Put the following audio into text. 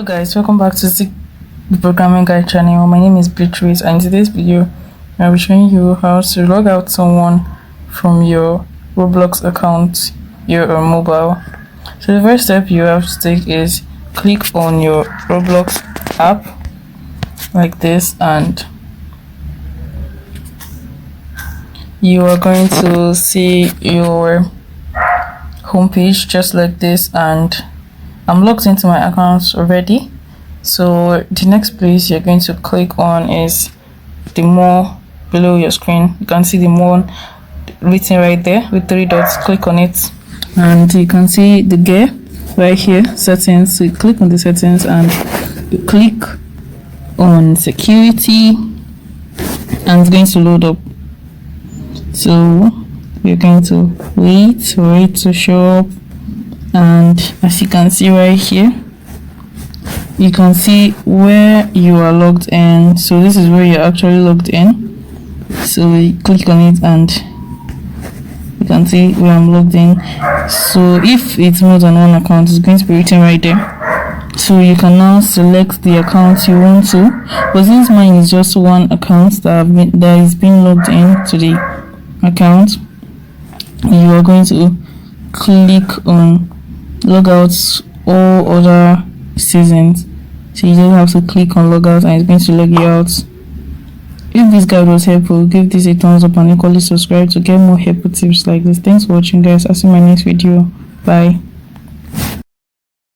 Guys, welcome back to the programming guide channel. My name is Beatrice, and in today's video I'll be showing you how to log out someone from your Roblox account, your mobile. So the first step you have to take is click on your Roblox app like this, and you are going to see your homepage just like this, and I'm logged into my account already. So the next place you're going to click on is the more below your screen. You can see the more written right there with 3 dots. Click on it and you can see the gear right here, settings. So you click on the settings and you click on security, and it's going to load up. So we're going to wait for it to show up, and as you can see right here, you can see where you are logged in. So this is where you're actually logged in. So we click on it and you can see where I'm logged in. So if it's more than one account, it's going to be written right there. So you can now select the account you want to, but since mine is just one account that is being logged in to the account, you are going to click on Logout all other seasons. So you just have to click on Logout and it's going to log you out. If this guide was helpful, give this a thumbs up and equally subscribe to get more helpful tips like this. Thanks for watching, guys. I'll see you in my next video. Bye.